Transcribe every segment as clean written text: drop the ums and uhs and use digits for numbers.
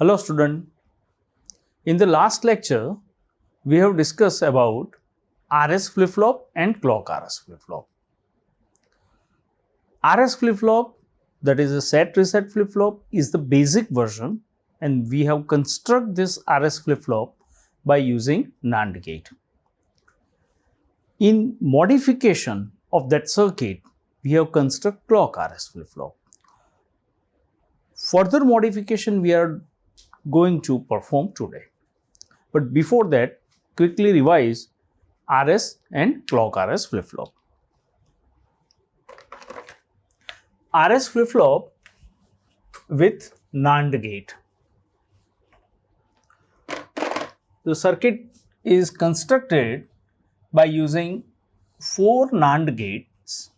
Hello student, in the last lecture we have discussed about RS flip-flop and clock RS flip-flop. RS flip-flop, that is a set reset flip-flop, is the basic version and we have construct this RS flip-flop by using NAND gate. In modification of that circuit, we have construct clock RS flip-flop. Further modification we are going to perform today. But before that, quickly revise RS and clock RS flip-flop. RS flip-flop with NAND gate. The circuit is constructed by using 4 NAND gates.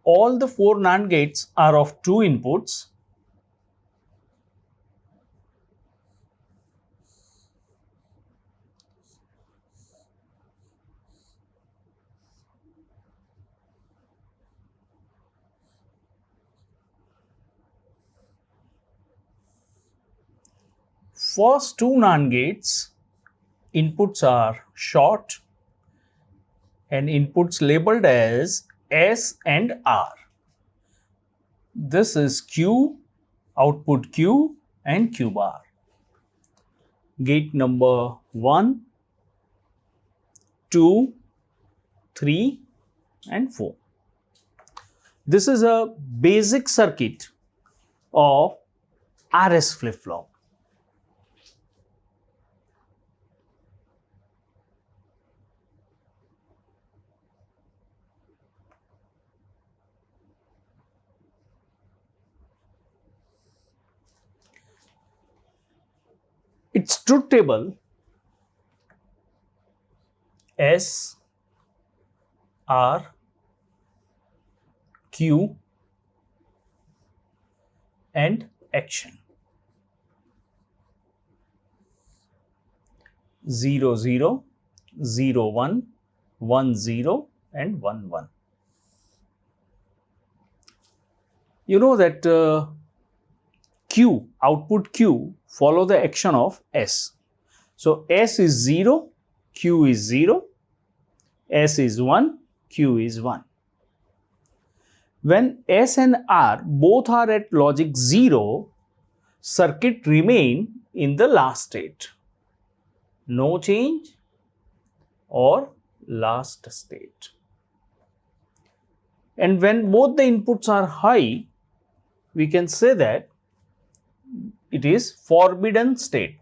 All the 4 NAND gates are of 2 inputs. First 2 NAND gates, inputs are short and inputs labeled as S and R. This is Q, output Q and Q bar. Gate number 1, 2, 3 and 4. This is a basic circuit of RS flip-flop. Its truth table S, R, Q and action 0, 0, 0, 1, 1, 0 and 1, 1. You know that Q, output Q follow the action of S. So S is 0, Q is 0, S is 1, Q is 1. When S and R both are at logic 0, circuit remain in the last state. No change or last state. And when both the inputs are high, we can say that it is forbidden state.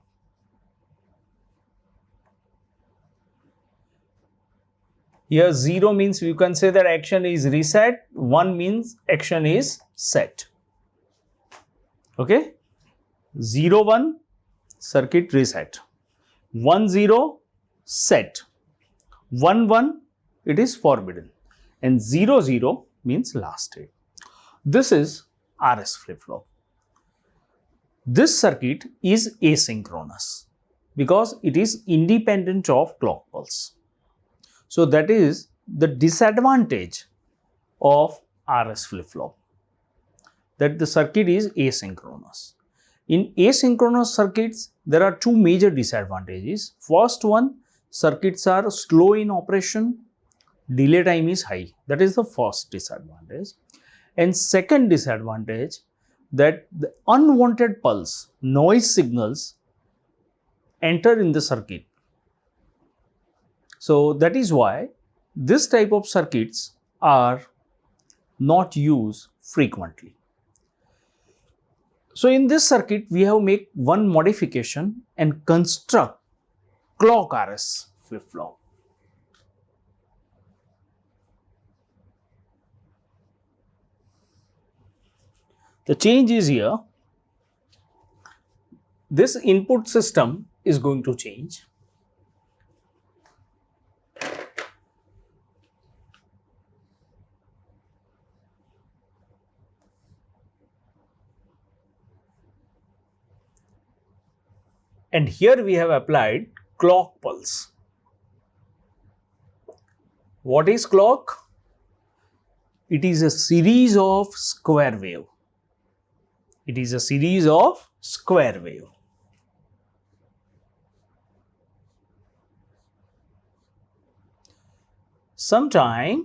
Here 0 means you can say that action is reset, 1 means action is set. Okay? 0, 1 circuit reset, 1, 0 set, 1, 1 it is forbidden and 0, 0 means last state. This is RS flip-flop. This circuit is asynchronous because it is independent of clock pulse. So that is the disadvantage of RS flip-flop, that the circuit is asynchronous. In asynchronous circuits, there are 2 major disadvantages. First one, circuits are slow in operation, delay time is high. That is the first disadvantage. And second disadvantage, that the unwanted pulse, noise signals enter in the circuit. So that is why this type of circuits are not used frequently. So in this circuit, we have made one modification and construct clock RS flip-flop. The change is here. This input system is going to change. And here we have applied clock pulse. What is clock? It is a series of square wave. It is a series of square wave. Sometimes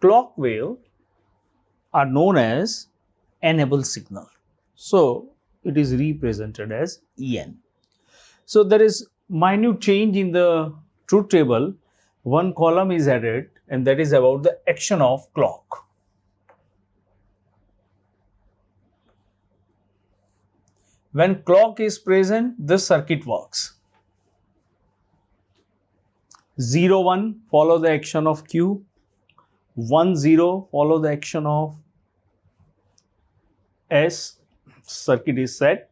clock wave are known as enable signal. So it is represented as En. So there is minute change in the truth table. One column is added and that is about the action of clock. When clock is present, this circuit works. 0, 1 follow the action of Q, 1, 0 follow the action of S, circuit is set.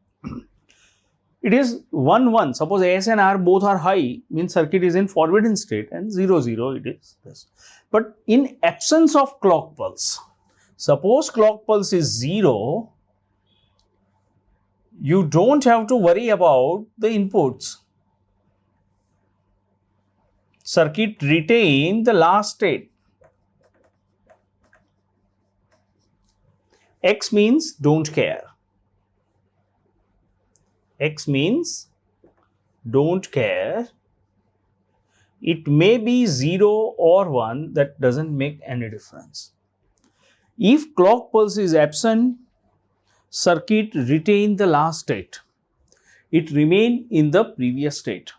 It is 1, 1, suppose S and R both are high, means circuit is in forbidden state, and 0, 0 it is this. But in absence of clock pulse, suppose clock pulse is 0, you don't have to worry about the inputs. Circuit retain the last state. X means don't care. X means don't care. It may be 0 or 1, that doesn't make any difference. If clock pulse is absent, circuit retain the last state. It remain in the previous state.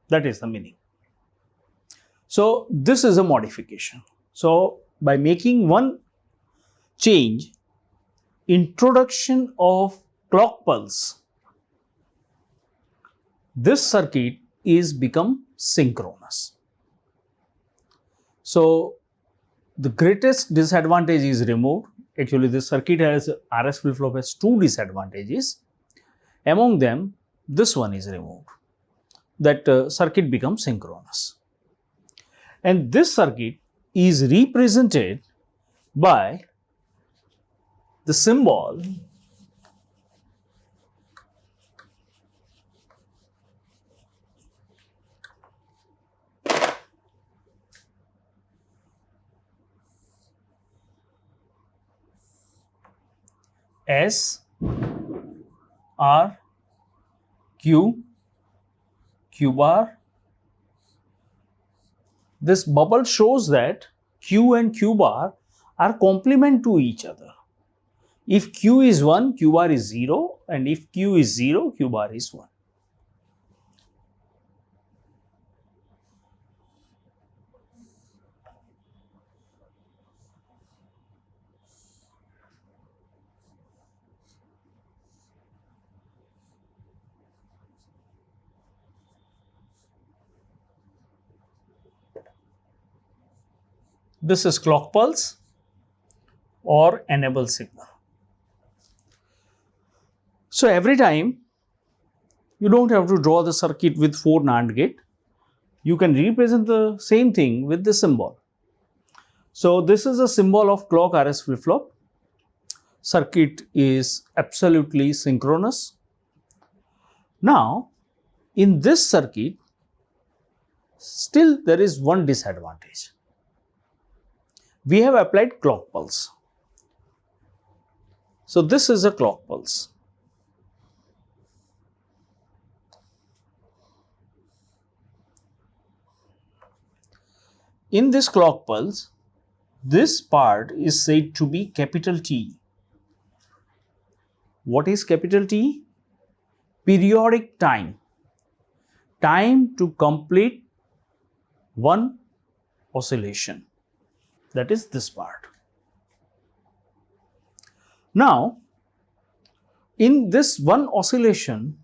That is the meaning. So this is a modification. So by making one change, introduction of clock pulse, this circuit is become synchronous. So the greatest disadvantage is removed. Actually, this circuit has RS flip-flop has two disadvantages. Among them, this one is removed. That circuit becomes synchronous. And this circuit is represented by the symbol S, R, Q, Q bar. This bubble shows that Q and Q bar are complement to each other. If Q is 1, Q bar is 0, and if Q is 0, Q bar is 1. This is clock pulse or enable signal. So every time you don't have to draw the circuit with 4 NAND gate. You can represent the same thing with the symbol. So this is a symbol of clock RS flip-flop. Circuit is absolutely synchronous. Now in this circuit, still there is one disadvantage. We have applied clock pulse. So this is a clock pulse. In this clock pulse, this part is said to be capital T. What is capital T? Periodic time. Time to complete one oscillation. That is this part. Now, in this one oscillation,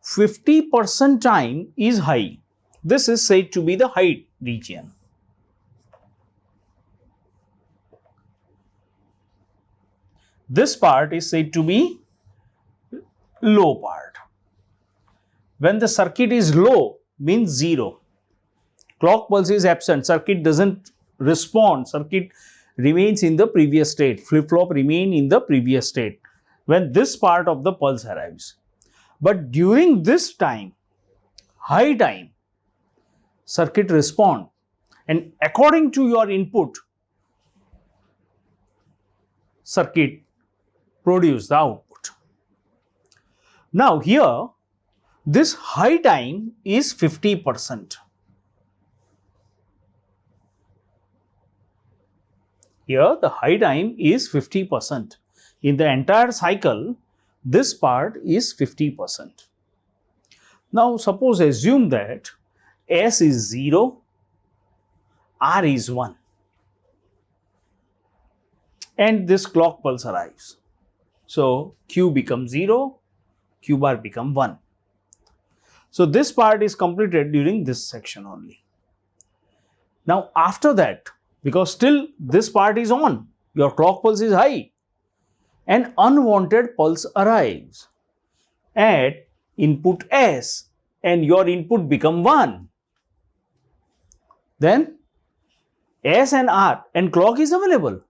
50% time is high. This is said to be the high region. This part is said to be low part. When the circuit is low, means 0. Clock pulse is absent, circuit doesn't respond, circuit remains in the previous state, flip-flop remain in the previous state when this part of the pulse arrives. But during this time, high time, circuit respond, and according to your input, circuit produce the output. Now here, this high time is 50%. Here the high time is 50%. In the entire cycle, this part is 50%. Now suppose assume that S is 0, R is 1, and this clock pulse arrives. So Q becomes 0, Q bar become 1. So this part is completed during this section only. Now after that, because still this part is on, your clock pulse is high, an unwanted pulse arrives at input S and your input become 1. Then S and R and clock is available.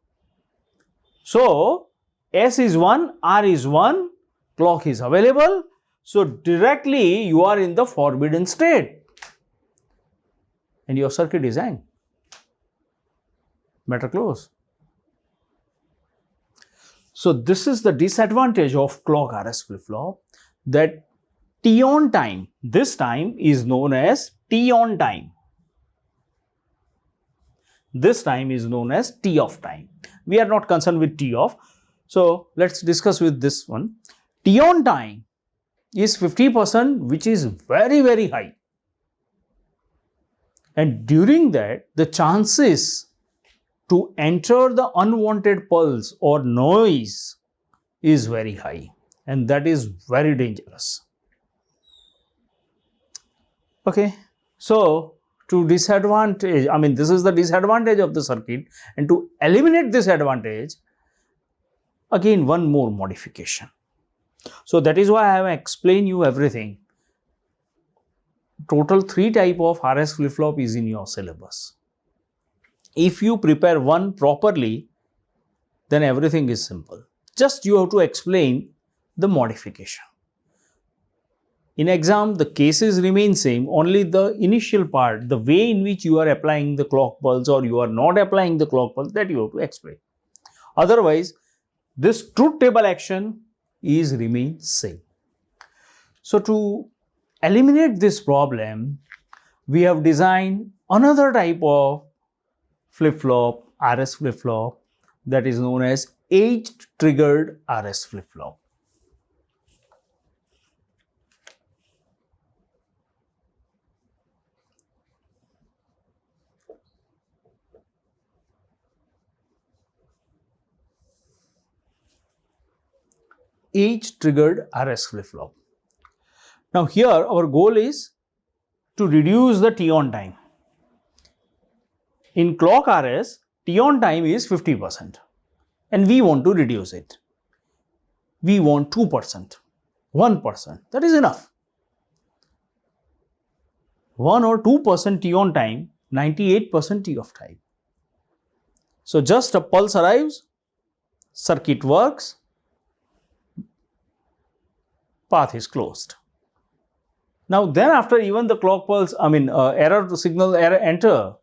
So S is 1, R is 1, clock is available. So directly you are in the forbidden state and your circuit is hang. Better close. So this is the disadvantage of clock RS flip-flop, that T on time, this time is known as T on time. This time is known as T off time. We are not concerned with T off. So let's discuss with this one. T on time is 50%, which is very, very high. And during that, the chances to enter the unwanted pulse or noise is very high, and that is very dangerous. Okay, so to disadvantage, I mean, this is the disadvantage of the circuit, and to eliminate this advantage, again one more modification. So that is why I have explained you everything. Total 3 type of RS flip-flop is in your syllabus. If you prepare one properly, then everything is simple. Just you have to explain the modification. In exam, the cases remain same, only the initial part, the way in which you are applying the clock pulse or you are not applying the clock pulse, that you have to explain. Otherwise, this truth table action is remain same. So to eliminate this problem, we have designed another type of flip-flop, RS flip-flop, that is known as age-triggered RS flip-flop. Age-triggered RS flip-flop. Now here our goal is to reduce the T on time. In clock RS, T on time is 50% and we want to reduce it. We want 2%, 1%, that is enough. 1 or 2% T on time, 98% T off time. So just a pulse arrives, circuit works, path is closed. Now then after even the clock pulse, error signal error enter,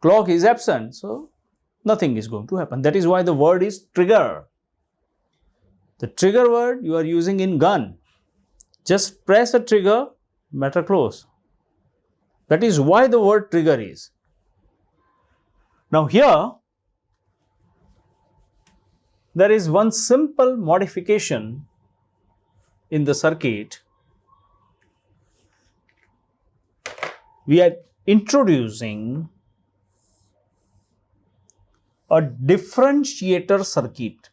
clock is absent, so nothing is going to happen. That is why the word is trigger. The trigger word you are using in gun. Just press a trigger, matter close. That is why the word trigger is. Now here, there is one simple modification in the circuit. We are introducing a differentiator circuit.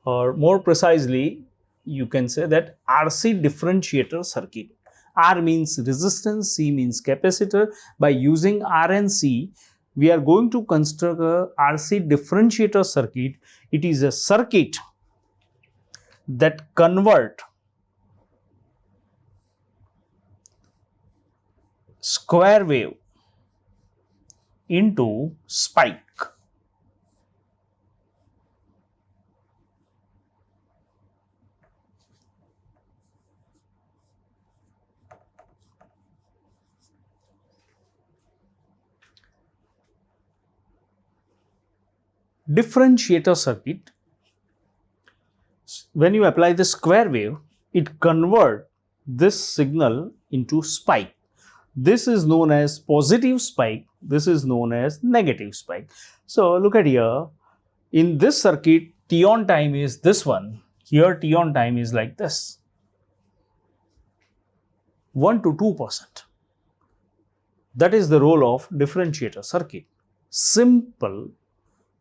Or more precisely, you can say that RC differentiator circuit. R means resistance, C means capacitor. By using R and C, we are going to construct a RC differentiator circuit. It is a circuit that convert square wave into spike. differentiator circuit, when you apply the square wave, it converts this signal into spike. This is known as positive spike. This is known as negative spike. So look at here. In this circuit, T on time is this one. Here T on time is like this. 1 to 2%. That is the role of differentiator circuit. Simple.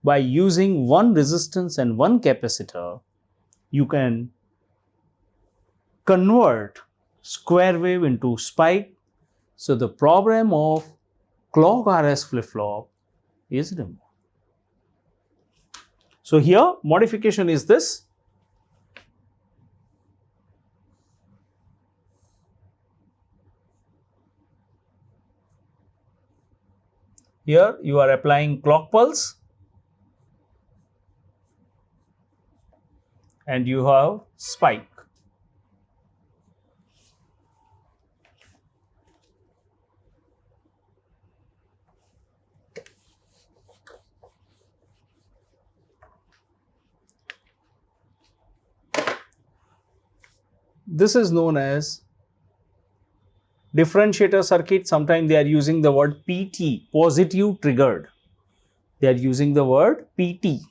By using one resistance and one capacitor, you can convert square wave into spike. So the problem of clock RS flip-flop is removed. So here modification is this. Here you are applying clock pulse and you have spike. This is known as differentiator circuit. Sometimes they are using the word PT, positive triggered. They are using the word PT.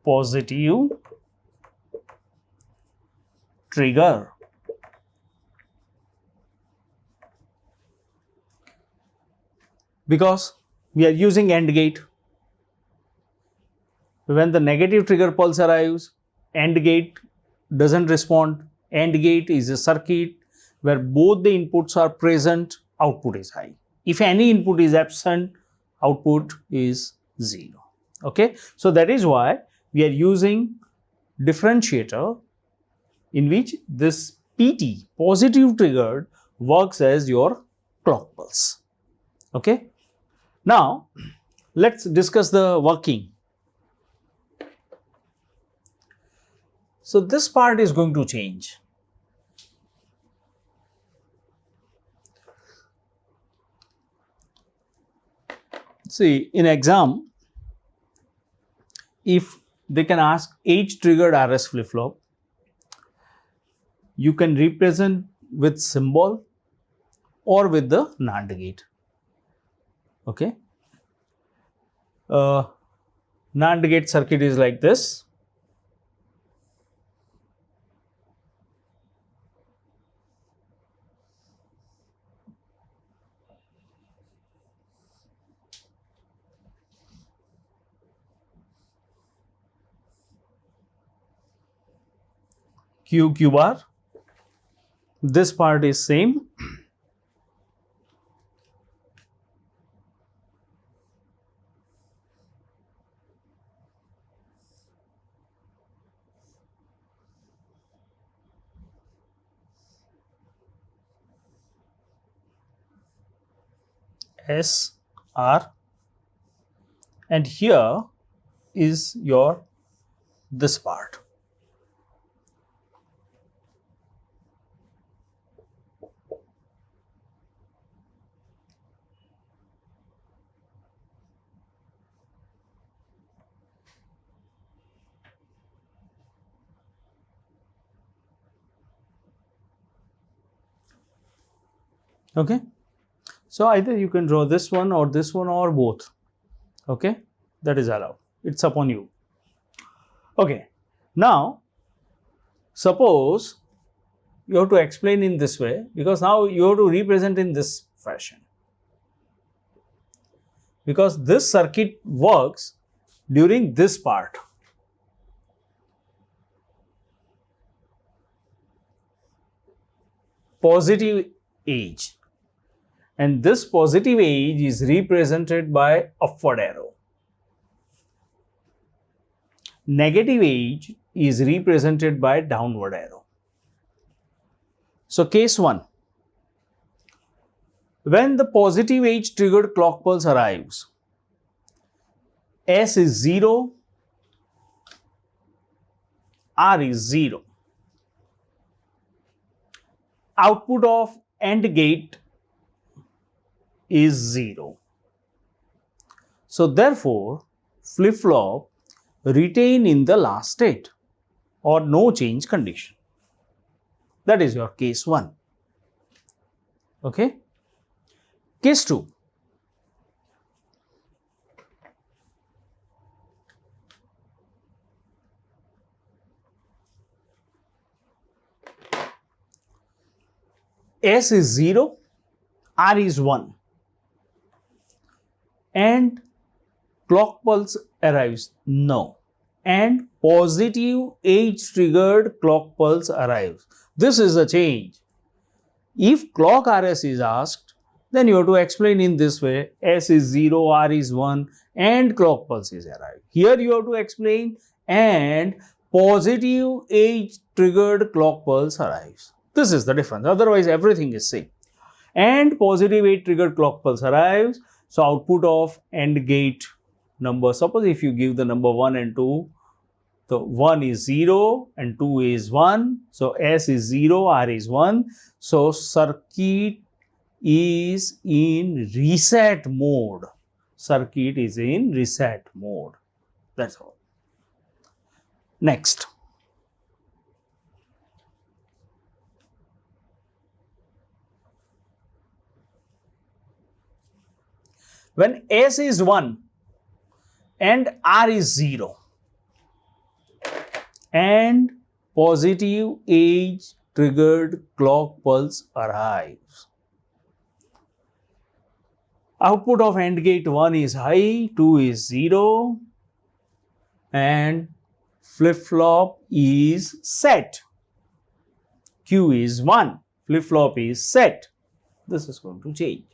Positive trigger. Because we are using AND gate. When the negative trigger pulse arrives, AND gate doesn't respond. AND gate is a circuit where both the inputs are present, output is high. If any input is absent, output is 0. Okay, so that is why we are using differentiator in which this PT, positive triggered, works as your clock pulse. Okay, now let's discuss the working. So this part is going to change. See, in exam, if they can ask age triggered RS flip-flop, you can represent with symbol or with the NAND gate. Okay. NAND gate circuit is like this. Q bar. This part is same. S R, and here is your this part. Okay, so either you can draw this one or both. Okay, that is allowed. It's upon you. Okay, now suppose you have to explain in this way, because now you have to represent in this fashion, because this circuit works during this part. Positive age, and this positive age is represented by upward arrow. Negative age is represented by downward arrow. So case 1, when the positive age triggered clock pulse arrives, S is 0, R is 0. Output of AND gate is 0. So therefore, flip-flop retain in the last state or no change condition. That is your case 1. Okay. Case 2. S is 0, R is 1 and clock pulse arrives. No. And positive age triggered clock pulse arrives. This is a change. If clock RS is asked, then you have to explain in this way: S is 0, R is 1 and clock pulse is arrived. Here you have to explain and positive age triggered clock pulse arrives. This is the difference. Otherwise everything is same. And positive age triggered clock pulse arrives. So output of AND gate number, suppose if you give the number 1 and 2, so 1 is 0 and 2 is 1. So S is 0, R is 1. So circuit is in reset mode. Circuit is in reset mode. That's all. Next. When S is 1 and R is 0 and positive age triggered clock pulse arrives. Output of AND gate 1 is high, 2 is 0 and flip-flop is set. Q is 1, flip-flop is set. This is going to change.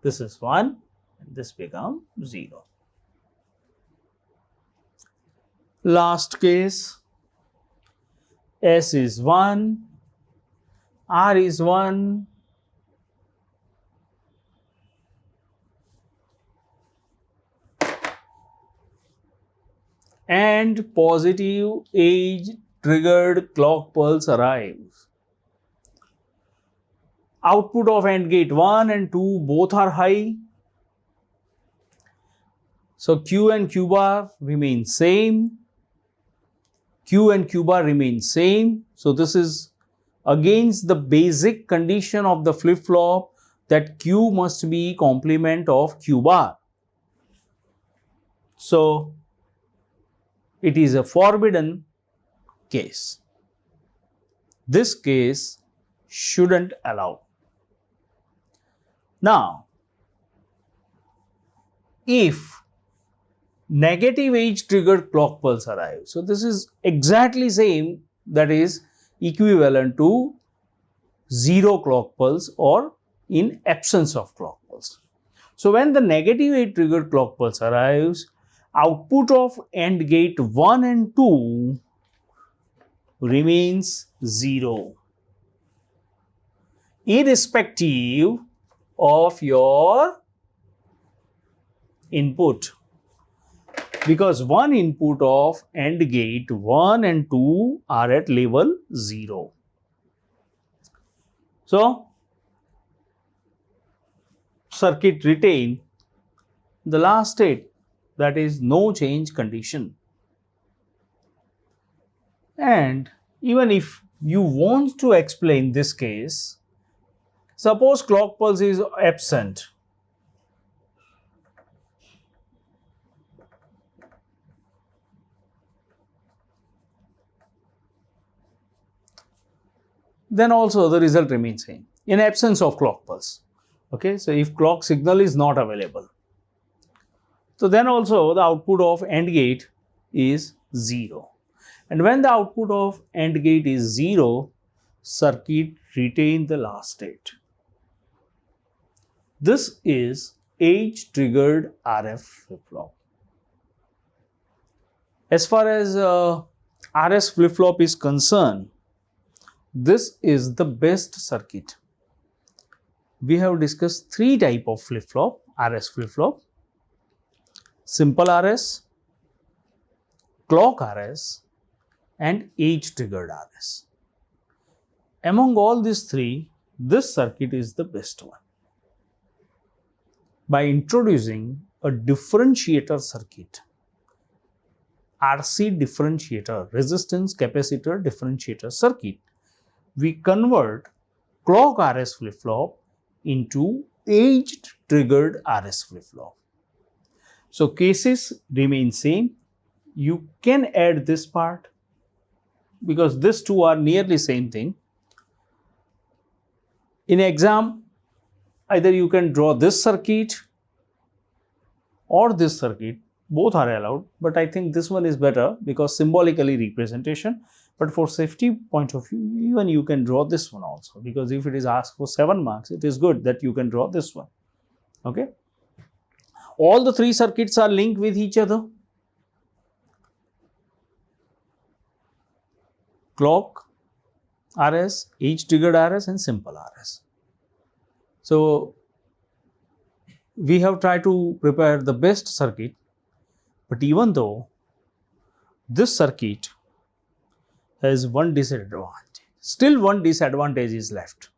This is 1 and this becomes 0. Last case, S is 1, R is 1 and positive age triggered clock pulse arrives. Output of AND gate 1 and 2 both are high. So Q and Q bar remain same. Q and Q bar remain same. So this is against the basic condition of the flip-flop that Q must be complement of Q bar. So it is a forbidden case. This case shouldn't allow. Now, if negative age triggered clock pulse arrives, so this is exactly same, that is equivalent to 0 clock pulse or in absence of clock pulse. So when the negative age triggered clock pulse arrives, output of AND gate 1 and 2 remains 0, irrespective of your input, because one input of AND gate 1 and 2 are at level 0. So circuit retain the last state, that is no change condition. And even if you want to explain this case, suppose clock pulse is absent. Then also the result remains same in absence of clock pulse. Okay, so if clock signal is not available, so then also the output of AND gate is 0. And when the output of AND gate is 0, circuit retain the last state. This is age triggered RF flip-flop. As far as RS flip-flop is concerned, this is the best circuit. We have discussed 3 types of flip-flop, RS flip-flop: simple RS, clock RS and age triggered RS. Among all these 3, this circuit is the best one. By introducing a differentiator circuit, RC differentiator, resistance capacitor differentiator circuit, we convert clock RS flip-flop into edge triggered RS flip-flop. So cases remain same. You can add this part because these two are nearly same thing. In exam, either you can draw this circuit or this circuit, both are allowed, but I think this one is better because symbolically representation. But for safety point of view, even you can draw this one also, because if it is asked for 7 marks, it is good that you can draw this one. Okay. All the three circuits are linked with each other. Clock RS, edge triggered RS and simple RS. So we have tried to prepare the best circuit, but even though this circuit has one disadvantage, still one disadvantage is left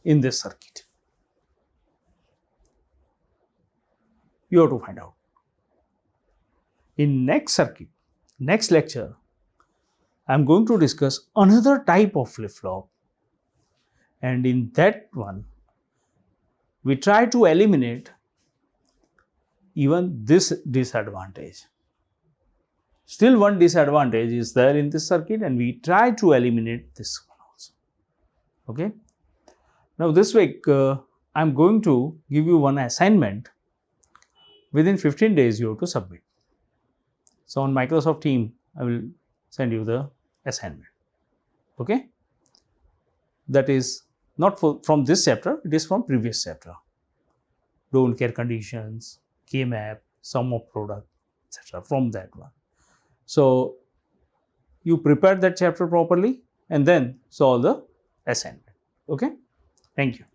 in this circuit. You have to find out. In next circuit, next lecture, I am going to discuss another type of flip-flop, and in that one, we try to eliminate even this disadvantage. Still one disadvantage is there in this circuit, and we try to eliminate this one also. Okay. Now this week, I am going to give you one assignment. Within 15 days, you have to submit. So on Microsoft Teams, I will send you the assignment. Okay. That is not from this chapter, it is from previous chapter. Don't care conditions, K-map, sum of product, etc. from that one. So you prepare that chapter properly and then solve the assignment. Okay. Thank you.